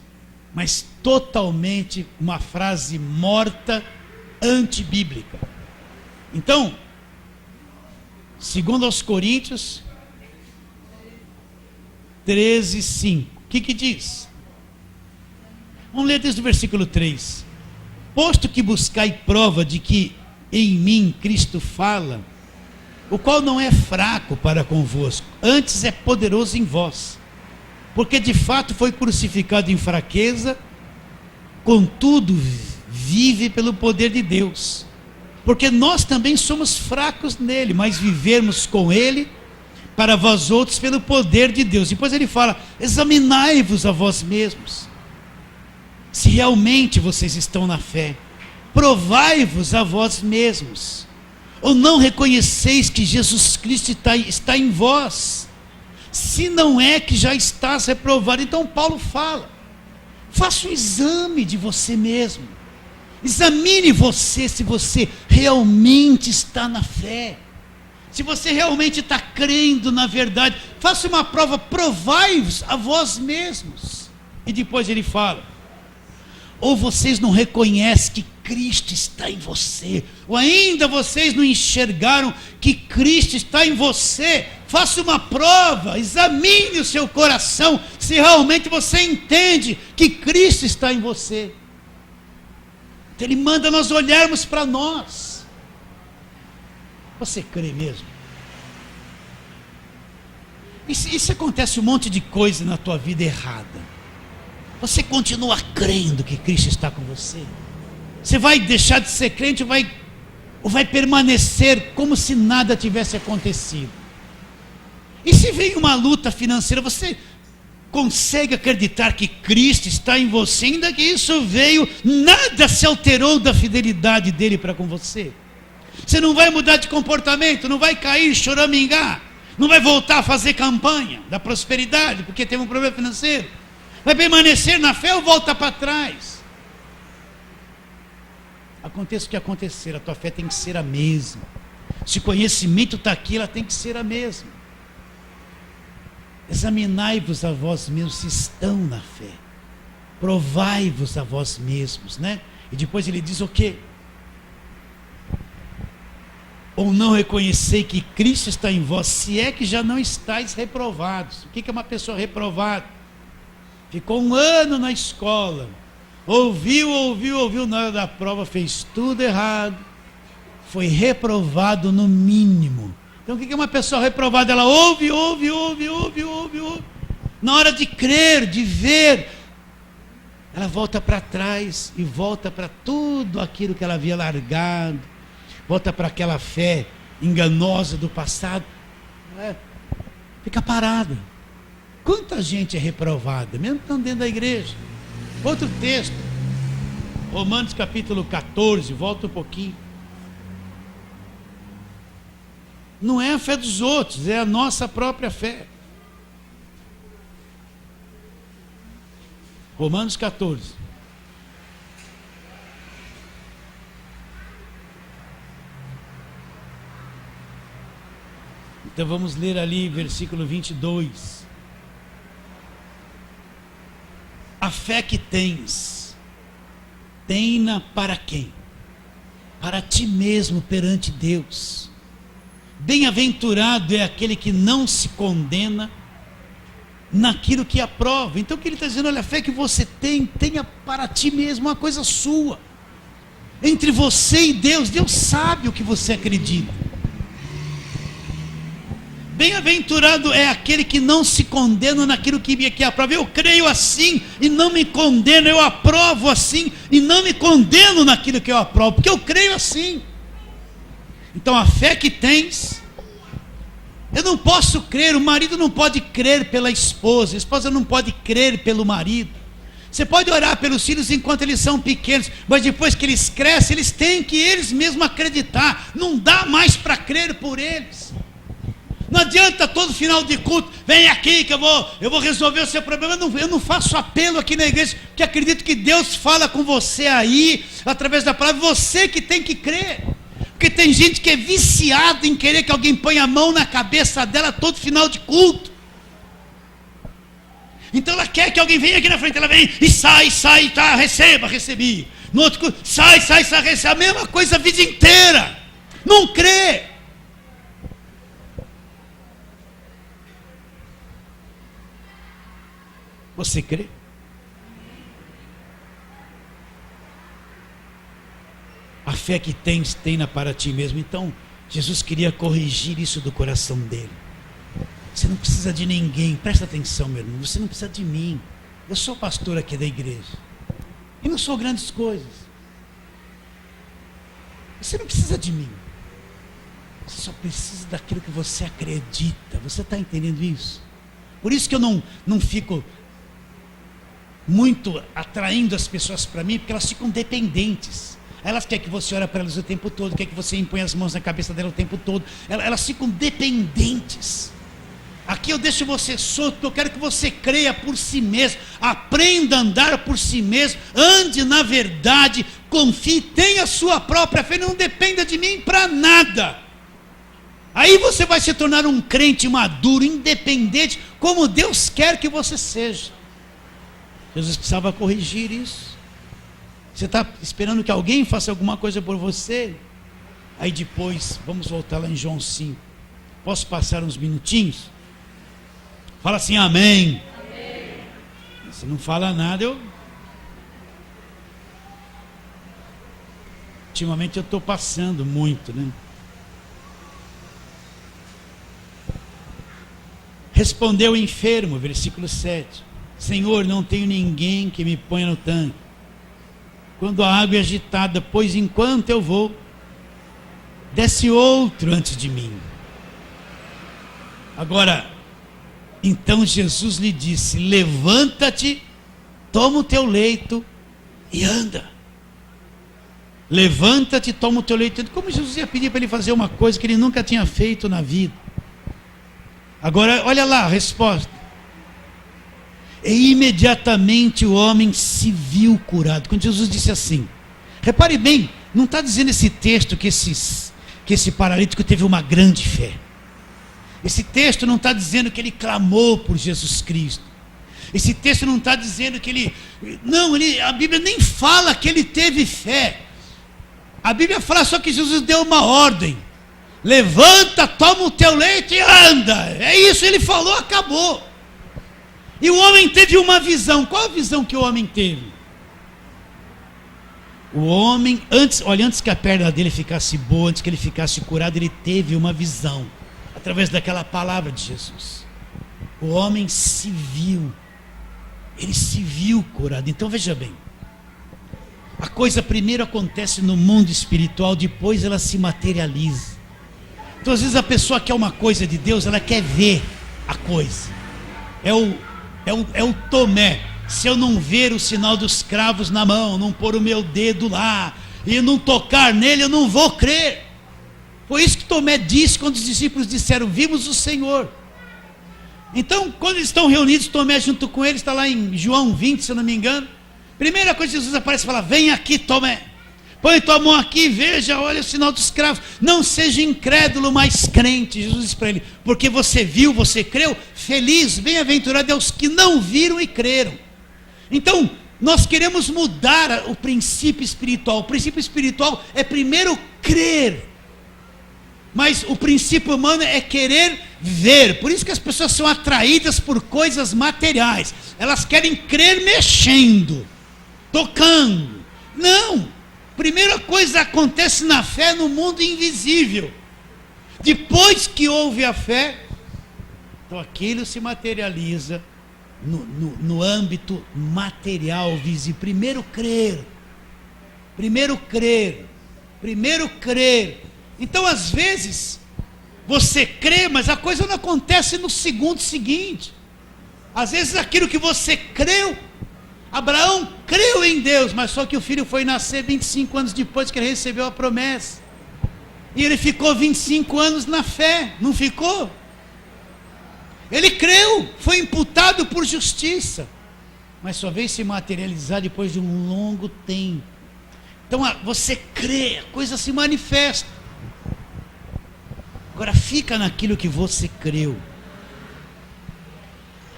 mas totalmente uma frase morta, antibíblica. Então, 2 aos Coríntios 13, 5. O que diz? Vamos ler desde o versículo 3. Posto que buscai prova de que em mim Cristo fala, o qual não é fraco para convosco, antes é poderoso em vós. Porque de fato foi crucificado em fraqueza, contudo vive pelo poder de Deus. Porque nós também somos fracos nele, mas vivemos com ele para vós outros pelo poder de Deus. Depois ele fala, examinai-vos a vós mesmos, se realmente vocês estão na fé. Provai-vos a vós mesmos. Ou não reconheceis que Jesus Cristo está em vós? Se não é que já estás reprovado. Então Paulo fala, faça um exame de você mesmo. Examine você se você realmente está na fé. Se você realmente está crendo na verdade. Faça uma prova, provai-vos a vós mesmos. E depois ele fala, ou vocês não reconhecem que Cristo está em você, ou ainda vocês não enxergaram que Cristo está em você. Faça uma prova, examine o seu coração, se realmente você entende que Cristo está em você. Então ele manda nós olharmos para nós. Você crê mesmo? E se acontece um monte de coisa na tua vida errada, você continua crendo que Cristo está com você? Você vai deixar de ser crente ou vai permanecer como se nada tivesse acontecido? E se vem uma luta financeira, você consegue acreditar que Cristo está em você? Ainda que isso veio, nada se alterou da fidelidade dele para com você. Você não vai mudar de comportamento, não vai cair, choramingar, não vai voltar a fazer campanha da prosperidade porque teve um problema financeiro. Vai permanecer na fé ou volta para trás? Aconteça o que acontecer, a tua fé tem que ser a mesma. Se o conhecimento está aqui, ela tem que ser a mesma. Examinai-vos a vós mesmos se estão na fé. Provai-vos a vós mesmos, né? E depois ele diz o quê? Ou não reconhecei que Cristo está em vós, se é que já não estáis reprovados. O que é uma pessoa reprovada? Ficou um ano na escola, ouviu, na hora da prova fez tudo errado, foi reprovado no mínimo. Então o que é uma pessoa reprovada? Ela ouve. Na hora de crer, de ver, ela volta para trás e volta para tudo aquilo que ela havia largado, volta para aquela fé enganosa do passado, fica parada. Quanta gente é reprovada, mesmo estando dentro da igreja. Outro texto, Romanos capítulo 14, volta um pouquinho. Não é a fé dos outros, é a nossa própria fé. Romanos 14. Então vamos ler ali versículo 22. A fé que tens, tem-na para quem? Para ti mesmo perante Deus. Bem-aventurado é aquele que não se condena naquilo que aprova. Então o que ele está dizendo? Olha, a fé que você tem, tenha para ti mesmo, uma coisa sua. entre você e Deus. Deus sabe o que você acredita. Bem-aventurado é aquele que não se condena naquilo que aprova. Eu creio assim e não me condeno. Eu aprovo assim e não me condeno naquilo que eu aprovo, porque eu creio assim. Então a fé que tens, eu não posso crer, o marido não pode crer pela esposa, a esposa não pode crer pelo marido. Você pode orar pelos filhos enquanto eles são pequenos, mas depois que eles crescem, eles têm que eles mesmos acreditar. Não dá mais para crer por eles. Não adianta todo final de culto, vem aqui que eu vou resolver o seu problema. Eu não faço apelo aqui na igreja, porque acredito que Deus fala com você aí, através da palavra, você que tem que crer. Porque tem gente que é viciada em querer que alguém ponha a mão na cabeça dela todo final de culto. Então ela quer que alguém venha aqui na frente, ela vem e sai, tá, recebi. No outro culto, sai, recebe. A mesma coisa a vida inteira. Não crê. Você crê? A fé que tens, tenha para ti mesmo. Então, Jesus queria corrigir isso do coração dele. Você não precisa de ninguém, presta atenção, meu irmão. Você não precisa de mim. Eu sou pastor aqui da igreja. E não sou grandes coisas. Você não precisa de mim. Você só precisa daquilo que você acredita. Você está entendendo isso? Por isso que eu não fico muito atraindo as pessoas para mim, porque elas ficam dependentes. Elas querem que você ore para elas o tempo todo, querem que você impõe as mãos na cabeça dela o tempo todo. Elas ficam dependentes. Aqui eu deixo você solto, porque eu quero que você creia por si mesmo, aprenda a andar por si mesmo, ande na verdade, confie, tenha a sua própria fé, não dependa de mim para nada. Aí você vai se tornar um crente maduro, independente, como Deus quer que você seja. Jesus precisava corrigir isso. Você está esperando que alguém faça alguma coisa por você? Aí depois, vamos voltar lá em João 5. Posso passar uns minutinhos? Fala assim, amém. Amém. Se não fala nada, ultimamente eu estou passando muito, né? Respondeu o enfermo, versículo 7. Senhor, não tenho ninguém que me ponha no tanque quando a água é agitada, pois enquanto eu vou, desce outro antes de mim. Agora, então Jesus lhe disse, levanta-te, toma o teu leito e anda. Levanta-te, toma o teu leito e anda. Como Jesus ia pedir para ele fazer uma coisa que ele nunca tinha feito na vida? Agora, olha lá a resposta. E imediatamente o homem se viu curado. Quando Jesus disse assim, repare bem, não está dizendo esse texto que esse paralítico teve uma grande fé. Esse texto não está dizendo que ele clamou por Jesus Cristo. Esse texto não está dizendo que ele... Não, a Bíblia nem fala que ele teve fé. A Bíblia fala só que Jesus deu uma ordem. Levanta, toma o teu leito e anda. É isso, ele falou, acabou. E o homem teve uma visão. Qual a visão que o homem teve? O homem, antes que a perna dele ficasse boa, antes que ele ficasse curado, ele teve uma visão. Através daquela palavra de Jesus. O homem se viu. Ele se viu curado. Então veja bem. A coisa primeiro acontece no mundo espiritual, depois ela se materializa. Então às vezes a pessoa quer uma coisa de Deus, ela quer ver a coisa. É o Tomé. Se eu não ver o sinal dos cravos na mão, não pôr o meu dedo lá e não tocar nele, eu não vou crer. Foi isso que Tomé disse quando os discípulos disseram, vimos o Senhor. Então, quando eles estão reunidos, Tomé junto com eles, está lá em João 20, se eu não me engano. Primeira coisa que Jesus aparece e fala, vem aqui, Tomé. Põe tua mão aqui, veja, olha o sinal dos cravos. Não seja incrédulo, mas crente. Jesus disse para ele, porque você viu, você creu, feliz, bem-aventurado é os que não viram e creram. Então, nós queremos mudar o princípio espiritual. O princípio espiritual é primeiro crer. Mas o princípio humano é querer ver. Por isso que as pessoas são atraídas por coisas materiais. Elas querem crer mexendo, tocando. Não. O primeira coisa acontece na fé no mundo invisível. Depois que houve a fé, então aquilo se materializa no âmbito material visível. Primeiro crer. Então às vezes você crê, mas a coisa não acontece no segundo seguinte. Às vezes aquilo que você creu, Abraão creu em Deus, mas só que o filho foi nascer 25 anos depois que ele recebeu a promessa. E ele ficou 25 anos na fé, não ficou? Ele creu, foi imputado por justiça, mas só veio se materializar depois de um longo tempo. Então você crê, a coisa se manifesta. Agora fica naquilo que você creu.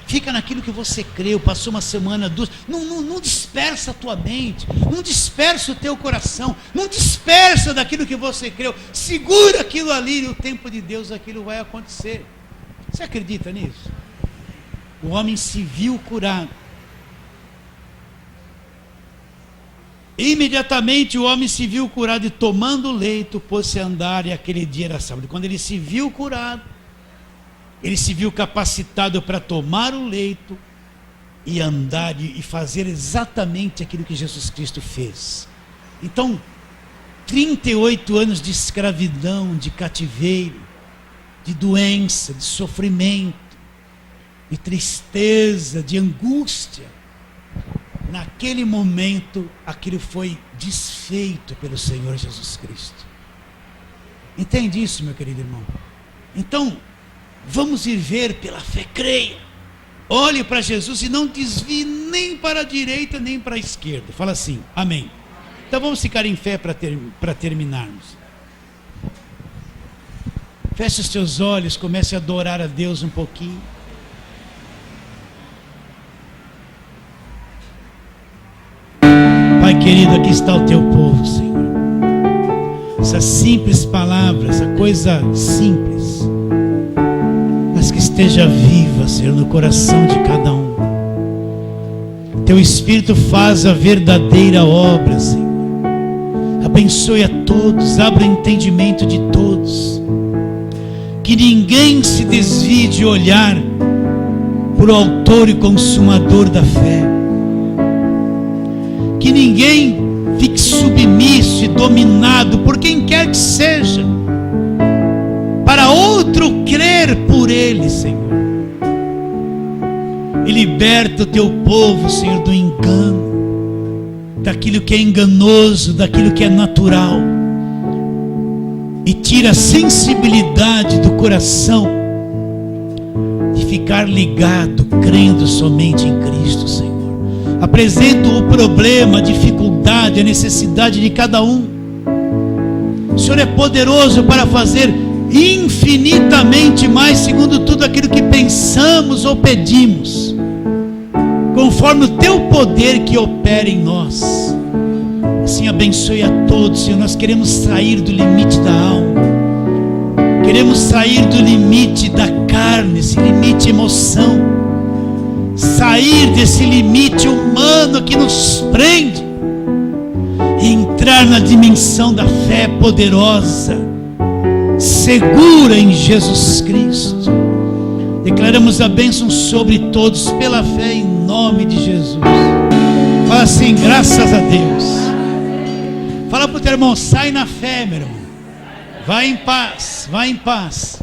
Fica naquilo que você creu. Passou uma semana, duas. Não dispersa a tua mente. Não dispersa o teu coração. Não dispersa daquilo que você creu. Segura aquilo ali. No tempo de Deus aquilo vai acontecer. Você acredita nisso? O homem se viu curado. Imediatamente o homem se viu curado e tomando o leito, pôs-se a andar, e aquele dia era sábado. Quando ele se viu curado, ele se viu capacitado para tomar o leito e andar e fazer exatamente aquilo que Jesus Cristo fez. Então, 38 anos de escravidão, de cativeiro, de doença, de sofrimento, de tristeza, de angústia, naquele momento, aquilo foi desfeito pelo Senhor Jesus Cristo. Entende isso, meu querido irmão? Então, vamos viver pela fé, creia. Olhe para Jesus e não desvie nem para a direita, nem para a esquerda. Fala assim, amém. Então vamos ficar em fé para terminarmos. Feche os teus olhos, comece a adorar a Deus um pouquinho. Pai querido, aqui está o teu povo, Senhor. Essa simples palavra, essa coisa simples, mas que esteja viva, Senhor, no coração de cada um. Teu Espírito faz a verdadeira obra, Senhor. Abençoe a todos, abra o entendimento de todos. Que ninguém se desvie de olhar para o autor e consumador da fé. Que ninguém fique submisso e dominado por quem quer que seja, para outro crer por ele, Senhor. E liberta o teu povo, Senhor, do engano, daquilo que é enganoso, daquilo que é natural, e tira a sensibilidade do coração de ficar ligado, crendo somente em Cristo, Senhor. Apresenta o problema, a dificuldade, a necessidade de cada um. O Senhor é poderoso para fazer infinitamente mais, segundo tudo aquilo que pensamos ou pedimos, conforme o teu poder que opera em nós. Assim abençoe a todos, Senhor. Nós queremos sair do limite da alma, queremos sair do limite da carne, esse limite emoção, sair desse limite humano que nos prende e entrar na dimensão da fé poderosa, segura em Jesus Cristo. Declaramos a bênção sobre todos pela fé em nome de Jesus. Fala assim, graças a Deus. Fala para o teu irmão, sai na fé, meu irmão. Vai em paz, vai em paz.